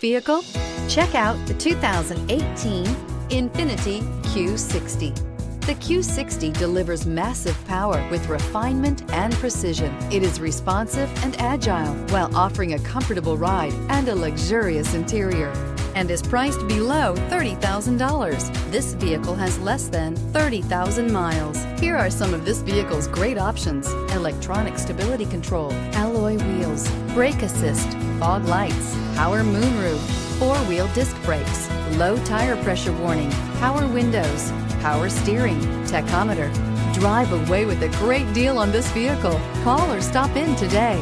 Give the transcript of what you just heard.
vehicle? Check out the 2018 Infiniti Q60. The Q60 delivers massive power with refinement and precision. It is responsive and agile while offering a comfortable ride and a luxurious interior, and is priced below $30,000. This vehicle has less than 30,000 miles. Here are some of this vehicle's great options: electronic stability control, alloy wheels, brake assist, fog lights, power moonroof, four-wheel disc brakes, low tire pressure warning, power windows, power steering, tachometer. Drive away with a great deal on this vehicle. Call or stop in today.